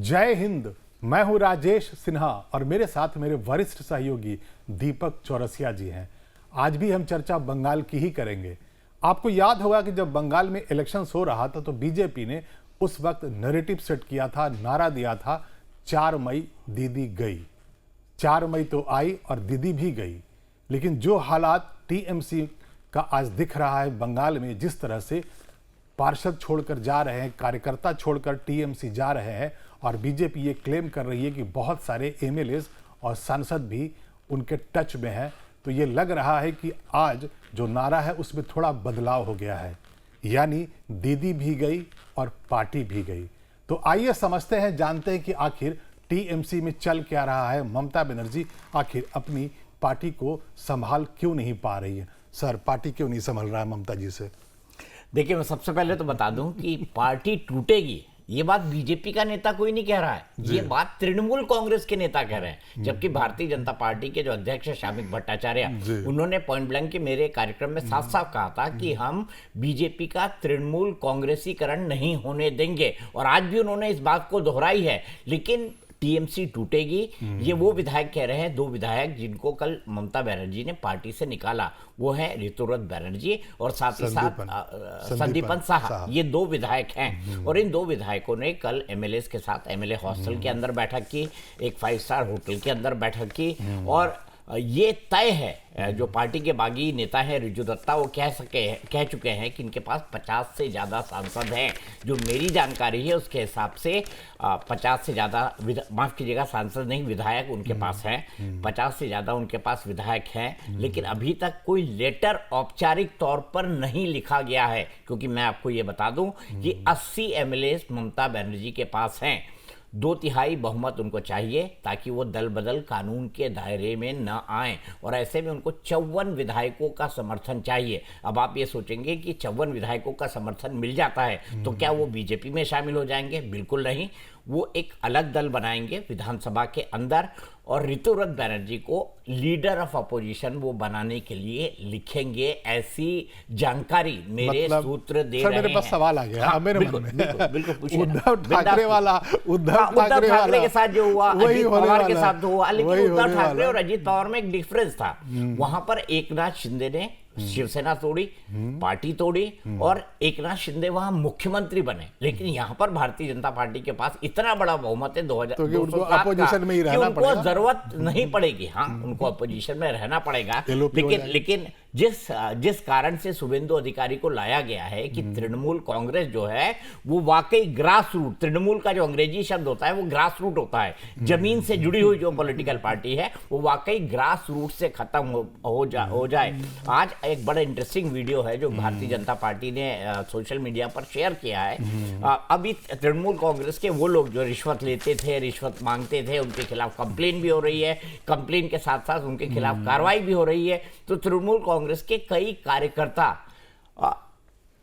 जय हिंद। मैं हूं राजेश सिन्हा और मेरे साथ मेरे वरिष्ठ सहयोगी दीपक चौरसिया जी हैं। आज भी हम चर्चा बंगाल की ही करेंगे। आपको याद होगा कि जब बंगाल में इलेक्शंस हो रहा था तो बीजेपी ने उस वक्त नैरेटिव सेट किया था, नारा दिया था 4 मई दीदी गई। 4 मई तो आई और दीदी भी गई। लेकिन जो हालात टीएमसी का आज दिख रहा है बंगाल में, जिस तरह से पार्षद छोड़कर जा रहे हैं, कार्यकर्ता छोड़कर टीएमसी जा रहे हैं और बीजेपी ये क्लेम कर रही है कि बहुत सारे एमएलएज और सांसद भी उनके टच में हैं, तो ये लग रहा है कि आज जो नारा है उसमें थोड़ा बदलाव हो गया है, यानी दीदी भी गई और पार्टी भी गई। तो आइए समझते हैं, जानते हैं कि आखिर टीएमसी में चल क्या रहा है। ममता बनर्जी आखिर अपनी पार्टी को संभाल क्यों नहीं पा रही है। सर, पार्टी क्यों नहीं संभल रहा है ममता जी से? देखिए, मैं सबसे पहले तो बता दूं कि पार्टी टूटेगी ये बात बीजेपी का नेता कोई नहीं कह रहा है, ये बात तृणमूल कांग्रेस के नेता कह रहे हैं। जबकि भारतीय जनता पार्टी के जो अध्यक्ष है शामिक भट्टाचार्य, उन्होंने पॉइंट ब्लैंक के मेरे कार्यक्रम में साफ साफ कहा था कि हम बीजेपी का तृणमूल कांग्रेसीकरण नहीं होने देंगे, और आज भी उन्होंने इस बात को दोहराई है। लेकिन टीएमसी टूटेगी, ये वो विधायक कह रहे हैं, 2 विधायक जिनको कल ममता बनर्जी ने पार्टी से निकाला, वो है ऋतुव्रत बनर्जी और साथ ही साथ संदीपन साहा। ये 2 विधायक हैं और इन 2 विधायकों ने कल एमएलएस के साथ एमएलए हॉस्टल के अंदर बैठक की, एक 5 स्टार होटल के अंदर बैठक की। और ये तय है, जो पार्टी के बागी नेता है रिजू दत्ता, वो कह चुके हैं कि इनके पास 50 से ज़्यादा सांसद हैं। जो मेरी जानकारी है उसके हिसाब से 50 से ज़्यादा, माफ़ कीजिएगा, सांसद नहीं, विधायक उनके पास हैं। 50 से ज़्यादा उनके पास विधायक हैं, लेकिन अभी तक कोई लेटर औपचारिक तौर पर नहीं लिखा गया है। क्योंकि मैं आपको ये बता दूं कि 80 एमएलए ममता बनर्जी के पास हैं। 2/3 बहुमत उनको चाहिए ताकि वो दल बदल कानून के दायरे में न आए, और ऐसे में उनको 54 विधायकों का समर्थन चाहिए। अब आप ये सोचेंगे कि 54 विधायकों का समर्थन मिल जाता है तो क्या वो बीजेपी में शामिल हो जाएंगे? बिल्कुल नहीं, वो एक अलग दल बनाएंगे विधानसभा के अंदर, और ऋतुव्रत बनर्जी को लीडर ऑफ अपोजिशन वो बनाने के लिए लिखेंगे, ऐसी जानकारी मेरे सूत्र दे रहे हैं। मेरे पास सवाल आ गया। हाँ, मेरे बिल्कुल, मन में बिल्कुल उद्धव ठाकरे वाला, उद्धव ठाकरे के साथ जो हुआ, अजीत पवार के साथ हुआ, लेकिन उद्धव ठाकरे और अजीत पवार में एक डिफरेंस था। वहां पर एकनाथ शिंदे ने शिवसेना तोड़ी, पार्टी तोड़ी, और एकनाथ शिंदे वहां मुख्यमंत्री बने। लेकिन यहां पर भारतीय जनता पार्टी के पास इतना बड़ा बहुमत है 2007 में ही रहना उनको पड़ेगा। जरूरत नहीं पड़ेगी। हाँ, उनको अपोजिशन में रहना पड़ेगा, लेकिन जिस कारण से शुभेंदु अधिकारी को लाया गया है कि तृणमूल कांग्रेस जो है वो वाकई ग्रास रूट, तृणमूल का जो अंग्रेजी शब्द होता है वो ग्रास रूट होता है, जमीन से जुड़ी हुई जो पॉलिटिकल पार्टी है वो वाकई ग्रास रूट से खत्म हो जाए। आज एक बड़ा इंटरेस्टिंग वीडियो है जो भारतीय जनता पार्टी ने सोशल मीडिया पर शेयर किया है। अभी तृणमूल कांग्रेस के वो लोग जो रिश्वत लेते थे, रिश्वत मांगते थे, उनके खिलाफ कंप्लेन भी हो रही है, कंप्लेन के साथ साथ उनके खिलाफ कार्रवाई भी हो रही है। तो तृणमूल कांग्रेस के कई कार्यकर्ता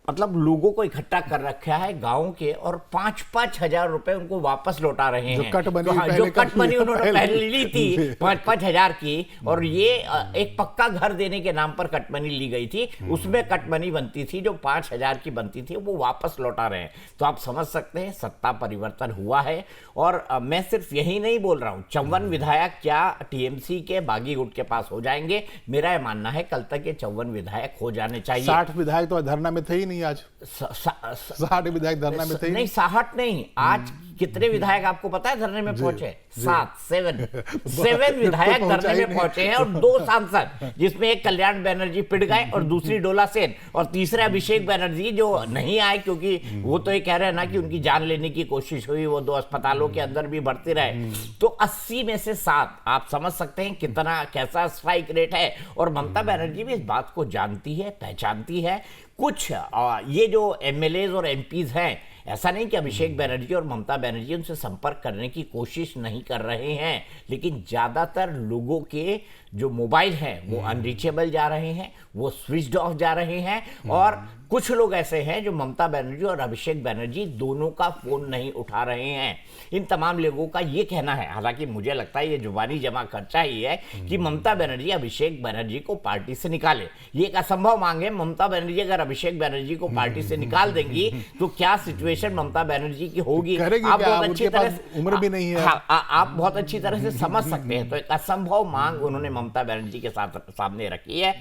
मतलब लोगों को इकट्ठा कर रखा है गांव के, और 5-5 हजार रुपए उनको वापस लौटा रहे हैं। जो कट मनी उन्होंने पहले ली थी 5-5 हजार की, और ये एक पक्का घर देने के नाम पर कट मनी ली गई थी, उसमें कट मनी बनती थी जो 5 हजार की बनती थी, वो वापस लौटा रहे हैं। तो आप समझ सकते हैं सत्ता परिवर्तन हुआ है। और मैं सिर्फ यही नहीं बोल रहा हूं, 54 विधायक क्या टीएमसी के बागी गुट के पास हो जाएंगे? मेरा यह मानना है कल तक ये 54 विधायक हो जाने चाहिए। 60 विधायक तो धरना में थे ही नहीं। आज 60 विधायक धरना में थे नहीं, 60 नहीं। आज कितने विधायक आपको पता है धरने में पहुंचे? 7 विधायक धरने में पहुंचे हैं, और 2 सांसद, जिसमें एक कल्याण बनर्जी पिट गए और दूसरी डोला सेन, और तीसरे अभिषेक बनर्जी जो नहीं आए क्योंकि वो तो ये कह रहे हैं ना कि उनकी जान लेने की कोशिश हुई, वो 2 अस्पतालों के अंदर भी भर्ती रहे। तो 80 में से 7, आप समझ सकते हैं कितना, कैसा स्ट्राइक रेट है। और ममता बनर्जी भी इस बात को जानती है, पहचानती है। कुछ ये जो एमएलएज और एमपीज हैं, ऐसा नहीं कि अभिषेक बनर्जी और ममता बनर्जी उनसे संपर्क करने की कोशिश नहीं कर रहे हैं, लेकिन ज़्यादातर लोगों के जो मोबाइल हैं वो अनरीचेबल जा रहे हैं, वो स्विच्ड ऑफ जा रहे हैं, और कुछ लोग ऐसे हैं जो ममता बनर्जी और अभिषेक बनर्जी दोनों का फोन नहीं उठा रहे हैं। इन तमाम लोगों का ये कहना है, हालांकि मुझे लगता है ये जुबानी जमा खर्चा ही है, कि ममता बनर्जी अभिषेक बनर्जी को पार्टी से निकाले। ये एक असंभव मांग है। ममता बनर्जी अगर अभिषेक बनर्जी को पार्टी से निकाल देंगी तो क्या सिचुएशन ममता बनर्जी की होगी, आप बहुत अच्छी तरह उम्र भी नहीं है। आप बहुत अच्छी तरह से समझ सकते हैं। तो एक असंभव मांग उन्होंने ममता बनर्जी के साथ सामने रखी है।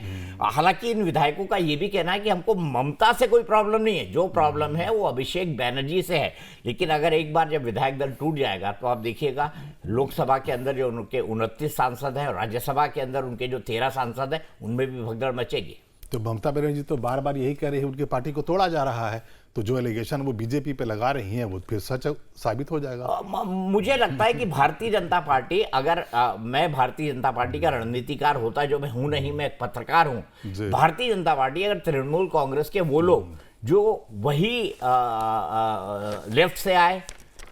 हालांकि इन विधायकों का यह भी कहना है कि हमको ममता से कोई प्रॉब्लम नहीं है, जो प्रॉब्लम है वो अभिषेक बनर्जी से है। लेकिन अगर एक बार जब विधायक दल टूट जाएगा तो आप देखिएगा लोकसभा के अंदर जो उनके 29 सांसद हैं और राज्यसभा के अंदर उनके जो 13 सांसद हैं उनमें भी भगदड़ मचेगी। तो ममता बनर्जी तो बार बार यही कह रही है उनकी पार्टी को तोड़ा जा रहा है, तो जो एलिगेशन वो बीजेपी पे लगा रही हैं वो फिर सच साबित हो जाएगा। मुझे लगता है कि भारतीय जनता पार्टी, अगर मैं भारतीय जनता पार्टी का रणनीतिकार होता, जो मैं हूं नहीं, मैं एक पत्रकार हूं, भारतीय जनता पार्टी अगर तृणमूल कांग्रेस के वो लोग जो वही लेफ्ट से आए,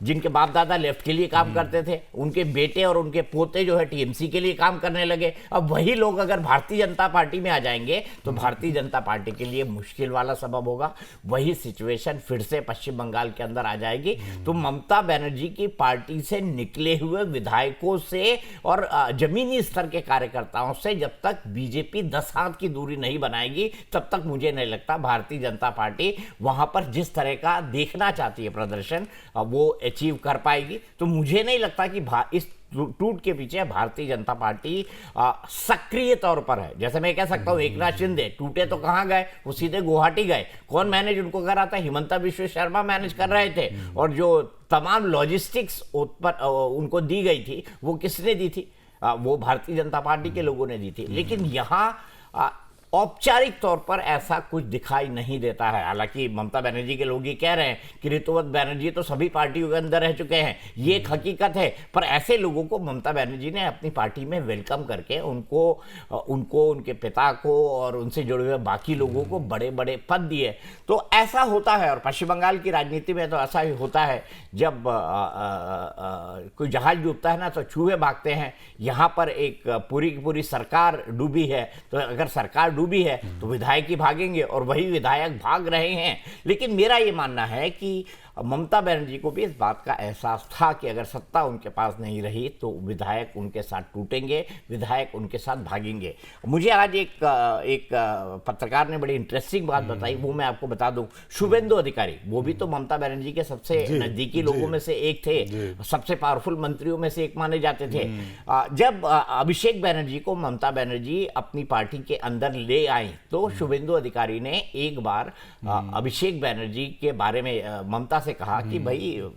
जिनके बाप दादा लेफ्ट के लिए काम करते थे, उनके बेटे और उनके पोते जो है टीएमसी के लिए काम करने लगे, अब वही लोग अगर भारतीय जनता पार्टी में आ जाएंगे तो भारतीय जनता पार्टी के लिए मुश्किल वाला सबब होगा। वही सिचुएशन फिर से पश्चिम बंगाल के अंदर आ जाएगी। तो ममता बनर्जी की पार्टी से निकले हुए विधायकों से और जमीनी स्तर के कार्यकर्ताओं से जब तक बीजेपी 10 हाथ की दूरी नहीं बनाएगी तब तक मुझे नहीं लगता भारतीय जनता पार्टी वहां पर जिस तरह का देखना चाहती है प्रदर्शन वो अचीव कर पाएगी। तो मुझे नहीं लगता कि इस टूट के पीछे भारतीय जनता पार्टी सक्रिय तौर पर है। जैसे मैं कह सकता हूं एकनाथ शिंदे टूटे तो कहां गए, वो सीधे गुवाहाटी गए। कौन मैनेज उनको कर रहा था? हिमंता विश्व शर्मा मैनेज कर रहे थे। और जो तमाम लॉजिस्टिक्स उनको दी गई थी वो किसने दी थी? वो भारतीय जनता पार्टी के लोगों ने दी थी। लेकिन यहाँ औपचारिक तौर पर ऐसा कुछ दिखाई नहीं देता है। हालांकि ममता बनर्जी के लोग ये कह रहे हैं कि ऋतुवत बनर्जी तो सभी पार्टियों के अंदर रह चुके हैं, ये एक हकीकत है। पर ऐसे लोगों को ममता बनर्जी ने अपनी पार्टी में वेलकम करके उनको उनके पिता को और उनसे जुड़े हुए बाकी लोगों को बड़े बड़े पद दिए। तो ऐसा होता है और पश्चिम बंगाल की राजनीति में तो ऐसा ही होता है। जब कोई जहाज डूबता है ना तो चूहे भागते हैं। यहाँ पर एक पूरी की पूरी सरकार डूबी है, तो अगर सरकार डूबी है तो विधायक ही भागेंगे और वही विधायक भाग रहे हैं। लेकिन मेरा ये मानना है कि ममता बनर्जी को भी इस बात का एहसास था कि अगर सत्ता उनके पास नहीं रही तो विधायक उनके साथ टूटेंगे, विधायक उनके साथ भागेंगे। मुझे आज एक पत्रकार ने बड़ी इंटरेस्टिंग बात बताई, वो मैं आपको बता दूं। शुभेंदु अधिकारी, वो भी तो ममता बनर्जी के सबसे नजदीकी लोगों में से एक थे, सबसे पावरफुल मंत्रियों में से एक माने जाते थे। जब अभिषेक बनर्जी को ममता बनर्जी अपनी पार्टी के अंदर ले आई तो शुभेंदु अधिकारी ने एक बार अभिषेक बनर्जी के बारे में ममता से कहा कि भाई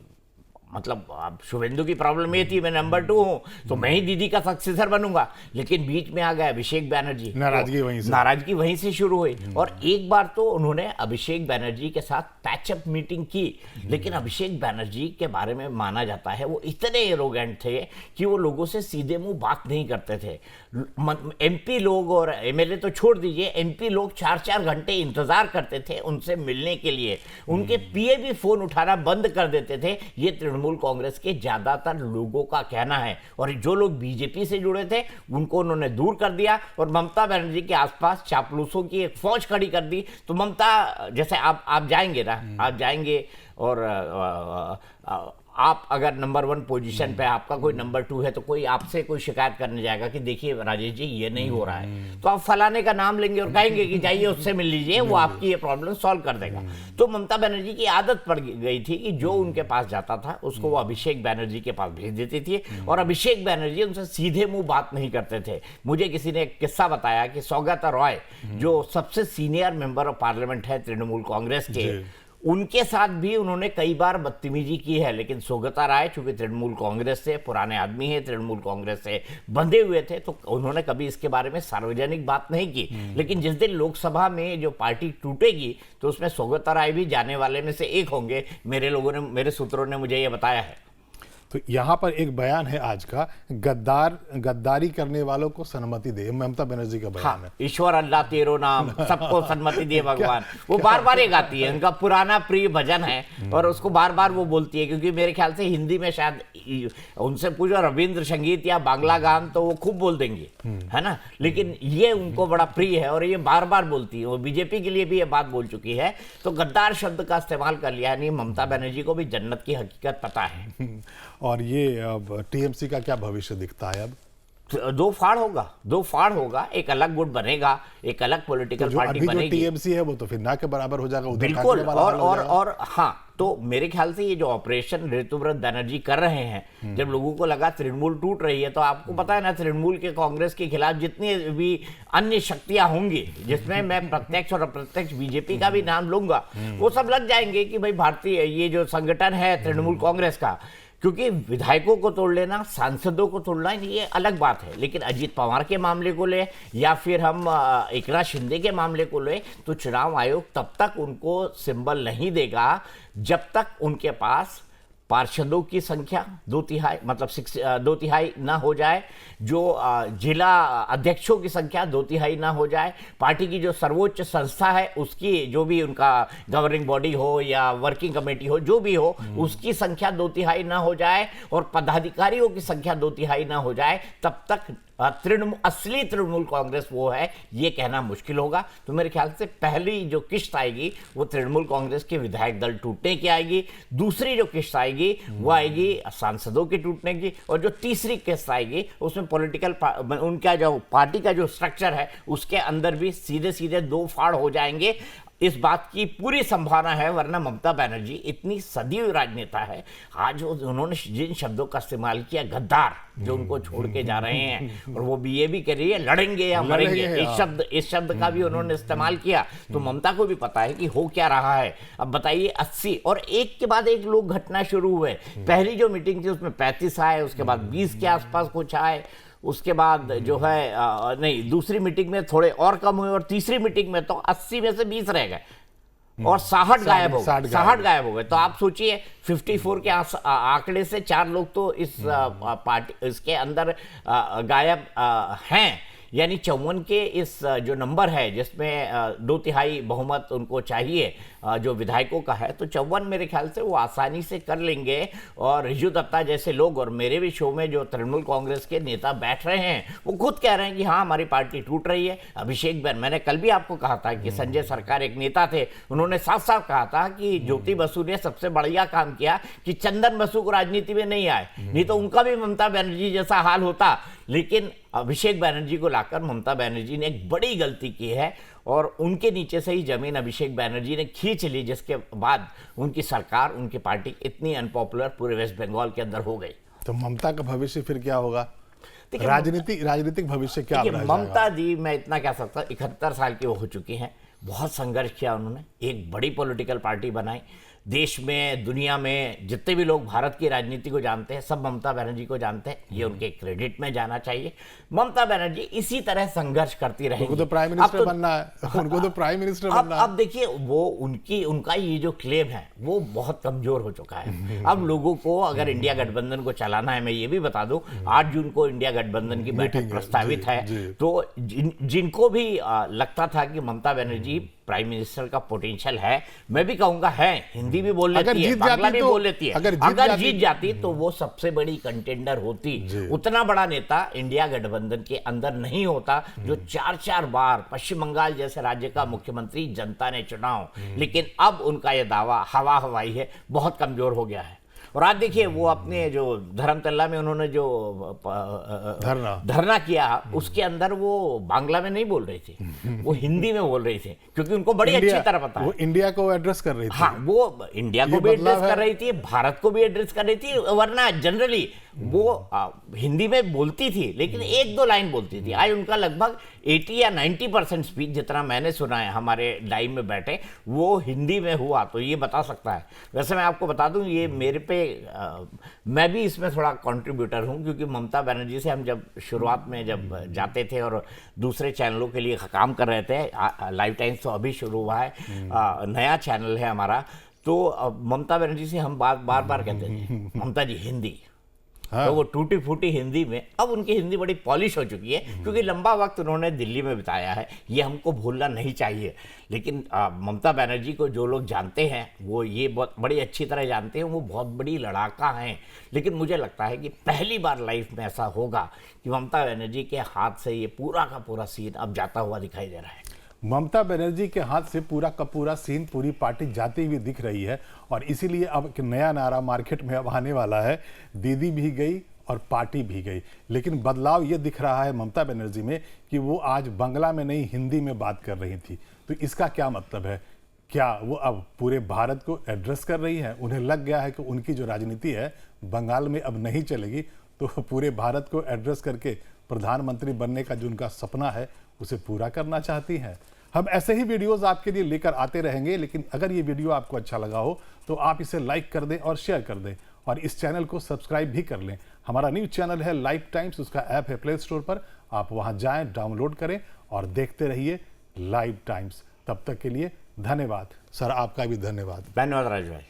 मतलब अब शुभेंदु की प्रॉब्लम ये थी मैं नंबर 2 हूं तो मैं ही दीदी का सक्सेसर बनूंगा। लेकिन बीच में आ गया अभिषेक बनर्जी, नाराजगी वहीं से शुरू हुई। और एक बार तो उन्होंने अभिषेक बनर्जी के साथ पैचअप मीटिंग की। लेकिन अभिषेक बनर्जी के बारे में माना जाता है वो इतने एरोगेंट थे कि वो लोगों से सीधे मुंह बात नहीं करते थे। एमपी लोग और एमएलए तो छोड़ दीजिए, एमपी लोग 4-4 घंटे इंतजार करते थे उनसे मिलने के लिए। उनके पीए भी फोन उठाना बंद कर देते थे। ये तृणमूल कांग्रेस के ज्यादातर लोगों का कहना है। और जो लोग बीजेपी से जुड़े थे उनको उन्होंने दूर कर दिया और ममता बनर्जी के आसपास चापलूसों की एक फौज खड़ी कर दी। तो ममता, जैसे आप जाएंगे ना, आप जाएंगे और आप अगर नंबर 1 पोजीशन पे, आपका कोई नंबर 2 है तो कोई आपसे कोई शिकायत करने जाएगा कि देखिए राजेश जी ये नहीं हो रहा है, तो आप फलाने का नाम लेंगे और कहेंगे कि जाइए उससे मिल लीजिए, वो आपकी ये प्रॉब्लम सॉल्व कर देगा। तो ममता बनर्जी की आदत पड़ गई थी कि जो उनके पास जाता था उसको वो अभिषेक बनर्जी के पास भेज देती थी और अभिषेक बनर्जी उनसे सीधे मुंह बात नहीं करते थे। मुझे किसी ने एक किस्सा बताया कि सौगता रॉय जो सबसे सीनियर मेंबर ऑफ पार्लियामेंट है तृणमूल कांग्रेस के, उनके साथ भी उन्होंने कई बार बदतमीजी की है। लेकिन सौगता राय चूंकि तृणमूल कांग्रेस से पुराने आदमी है, तृणमूल कांग्रेस से बंधे हुए थे, तो उन्होंने कभी इसके बारे में सार्वजनिक बात नहीं की। लेकिन जिस दिन लोकसभा में जो पार्टी टूटेगी तो उसमें सौगता राय भी जाने वाले में से एक होंगे। मेरे सूत्रों ने मुझे ये बताया है। तो यहाँ पर एक बयान है आज का, गद्दारी करने वालों को सन्मति दे, ममता बनर्जी का बयान हाँ, है। ईश्वर अल्लाह तेरो नाम, सबको सन्मति दिए भगवान। वो बार बार ये गाती है, उनका पुराना प्रिय भजन है और उसको बार बार वो बोलती है, क्योंकि मेरे ख्याल से हिंदी में शायद उनसे पूछो रविंद्र संगीत या बांग्ला गान तो वो खूब बोल देंगे, है ना, लेकिन ये उनको बड़ा प्रिय है और ये बार बार बोलती है। वो बीजेपी के लिए भी ये बात बोल चुकी है। तो गद्दार शब्द का इस्तेमाल कर लिया, यानी ममता बनर्जी को भी जन्नत की हकीकत पता है। और ये अब टीएमसी का क्या भविष्य दिखता है अब? दो फाड़ होगा, एक अलग गुट बनेगा, एक अलग पॉलिटिकल जो पार्टी अभी जो बनेगी। टीएमसी है वो तो फिर ना के बराबर हो जाएगा, उधर बिल्कुल। काटने वाला हाल हो जाएगा। और हाँ, तो मेरे ख्याल से ये जो ऑपरेशन ऋतुव्रत बनर्जी कर रहे हैं, जब लोगों को लगा तृणमूल टूट रही है, तो आपको पता है ना, तृणमूल के कांग्रेस के खिलाफ जितनी भी अन्य शक्तियां होंगी, जिसमें मैं प्रत्यक्ष और अप्रत्यक्ष बीजेपी का भी नाम लूंगा, वो सब लग जाएंगे कि भाई भारतीय ये जो संगठन है तृणमूल कांग्रेस का, क्योंकि विधायकों को तोड़ लेना, सांसदों को तोड़ना, ये अलग बात है, लेकिन अजीत पवार के मामले को ले या फिर हम एकनाथ शिंदे के मामले को ले, तो चुनाव आयोग तब तक उनको सिंबल नहीं देगा जब तक उनके पास पार्षदों की संख्या 2/3 मतलब 2/3 ना हो जाए, जो जिला अध्यक्षों की संख्या 2/3 ना हो जाए, पार्टी की जो सर्वोच्च संस्था है उसकी जो भी उनका गवर्निंग बॉडी हो या वर्किंग कमेटी हो, जो भी हो, उसकी संख्या 2/3 ना हो जाए और पदाधिकारियों की संख्या 2/3 ना हो जाए, तब तक असली तृणमूल कांग्रेस वो है ये कहना मुश्किल होगा। तो मेरे ख्याल से पहली जो किश्त आएगी वो तृणमूल कांग्रेस के विधायक दल टूटने की आएगी, दूसरी जो किश्त आएगी वो आएगी सांसदों के टूटने की, और जो तीसरी किश्त आएगी उसमें पॉलिटिकल उनका जो पार्टी का जो स्ट्रक्चर है उसके अंदर भी सीधे सीधे दो फाड़ हो जाएंगे। इस बात की पूरी संभावना है, वरना ममता बनर्जी इतनी सदी हुई राजनेता है, आज उन्होंने जिन शब्दों का इस्तेमाल किया, गद्दार, जो उनको छोड़ के जा रहे हैं, और वो भी ये भी कह रही है लड़ेंगे या मरेंगे, इस शब्द का भी उन्होंने इस्तेमाल किया। तो ममता को भी पता है कि हो क्या रहा है। अब बताइए 80 और एक के बाद एक लोग घटना शुरू हुए। पहली जो मीटिंग थी उसमें 35 आए, उसके बाद 20 के आसपास कुछ आए, उसके बाद जो है नहीं, दूसरी मीटिंग में थोड़े और कम हुए, और तीसरी मीटिंग में तो 80 में से 20 रह गए और 60 गायब हो गए, 60 गायब हो गए। तो आप सोचिए 54 के आंकड़े से 4 लोग तो इस पार्टी इसके अंदर गायब हैं, यानी 54 के इस जो नंबर है जिसमें 2/3 बहुमत उनको चाहिए जो विधायकों का है, तो 54 मेरे ख्याल से वो आसानी से कर लेंगे। और रिजू दत्ता जैसे लोग, और मेरे भी शो में जो तृणमूल कांग्रेस के नेता बैठ रहे हैं, वो खुद कह रहे हैं कि हाँ हमारी पार्टी टूट रही है। अभिषेक बैन, मैंने कल भी आपको कहा था कि संजय सरकार एक नेता थे, उन्होंने साफ साफ कहा था कि ज्योति बसु ने सबसे बढ़िया काम किया कि चंदन बसु को राजनीति में नहीं आए, नहीं तो उनका भी ममता बनर्जी जैसा हाल होता। लेकिन अभिषेक बनर्जी को लाकर ममता बनर्जी ने एक बड़ी गलती की है और उनके नीचे से ही जमीन अभिषेक बनर्जी ने खींच ली, जिसके बाद उनकी सरकार, उनकी पार्टी इतनी अनपॉपुलर पूरे वेस्ट बंगाल के अंदर हो गई। तो ममता का भविष्य फिर क्या होगा? राजनीतिक भविष्य क्या रह जाएगा? ममता जी, मैं इतना कह सकता, 71 साल की वो हो चुकी हैं, बहुत संघर्ष किया उन्होंने, एक बड़ी पॉलिटिकल पार्टी बनाई। देश में, दुनिया में जितने भी लोग भारत की राजनीति को जानते हैं, सब ममता बनर्जी को जानते हैं, ये उनके क्रेडिट में जाना चाहिए। ममता बनर्जी इसी तरह संघर्ष करती रहेंगी। उनको तो प्राइम मिनिस्टर बनना है, उनको तो प्राइम मिनिस्टर बनना है। अब देखिए, वो उनका ये जो क्लेम है वो बहुत कमजोर हो चुका है। अब लोगों को अगर इंडिया गठबंधन को चलाना है, मैं ये भी बता दूं 8 जून को इंडिया गठबंधन की बैठक प्रस्तावित है, तो जिनको भी लगता था कि ममता बनर्जी प्राइम मिनिस्टर का पोटेंशियल है, मैं भी कहूंगा है, हिंदी भी बोल लेती है, बांग्ला भी बोल लेती है, अगर जीत जाती तो वो सबसे बड़ी कंटेंडर होती। उतना बड़ा नेता इंडिया गठबंधन के अंदर नहीं होता जो 4-4 बार पश्चिम बंगाल जैसे राज्य का मुख्यमंत्री जनता ने चुनाव, लेकिन अब उनका यह दावा हवा हवाई है, बहुत कमजोर हो गया है। और आज देखिए, वो अपने जो धर्मतल्ला में उन्होंने जो धरना किया, उसके अंदर वो बांग्ला में नहीं बोल रही थी, वो हिंदी में बोल रही थी, क्योंकि उनको बड़ी अच्छी तरह पता है। वो इंडिया को एड्रेस कर रही थी। हाँ, वो इंडिया को भी एड्रेस कर रही थी, भारत को भी एड्रेस कर रही थी, वरना जनरली वो हिंदी में बोलती थी, लेकिन 1-2 लाइन बोलती थी। आज उनका लगभग 80 या 90% स्पीच, जितना मैंने सुना है हमारे लाइव में बैठे, वो हिंदी में हुआ, तो ये बता सकता है। वैसे मैं आपको बता दूं, ये मेरे पे मैं भी इसमें थोड़ा कंट्रीब्यूटर हूं, क्योंकि ममता बनर्जी से हम जब शुरुआत में जब जाते थे और दूसरे चैनलों के लिए काम कर रहे थे, लाइव टाइम्स तो अभी शुरू हुआ है, नया चैनल है हमारा, तो ममता बनर्जी से हम बार बार कहते थे, ममता जी हिंदी, तो वो टूटी फूटी हिंदी में, अब उनकी हिंदी बड़ी पॉलिश हो चुकी है क्योंकि लंबा वक्त उन्होंने दिल्ली में बिताया है, ये हमको भूलना नहीं चाहिए। लेकिन ममता बनर्जी को जो लोग जानते हैं वो ये बहुत बड़ी अच्छी तरह जानते हैं, वो बहुत बड़ी लड़ाका हैं। लेकिन मुझे लगता है कि पहली बार लाइफ में ऐसा होगा कि ममता बनर्जी के हाथ से ये पूरा का पूरा सीन अब जाता हुआ दिखाई दे रहा है। ममता बनर्जी के हाथ से पूरा का पूरा सीन, पूरी पार्टी जाती हुई दिख रही है और इसीलिए अब एक नया नारा मार्केट में अब आने वाला है, दीदी भी गई और पार्टी भी गई। लेकिन बदलाव ये दिख रहा है ममता बनर्जी में कि वो आज बांग्ला में नहीं हिंदी में बात कर रही थी। तो इसका क्या मतलब है? क्या वो अब पूरे भारत को एड्रेस कर रही है? उन्हें लग गया है कि उनकी जो राजनीति है बंगाल में अब नहीं चलेगी, तो पूरे भारत को एड्रेस करके प्रधानमंत्री बनने का जो उनका सपना है उसे पूरा करना चाहती हैं। हम ऐसे ही वीडियोस आपके लिए लेकर आते रहेंगे, लेकिन अगर ये वीडियो आपको अच्छा लगा हो तो आप इसे लाइक कर दें और शेयर कर दें और इस चैनल को सब्सक्राइब भी कर लें। हमारा न्यूज़ चैनल है लाइव टाइम्स, उसका ऐप है प्ले स्टोर पर, आप वहां जाएं, डाउनलोड करें और देखते रहिए लाइव टाइम्स। तब तक के लिए धन्यवाद। सर आपका भी धन्यवाद। धन्यवाद राज भाई।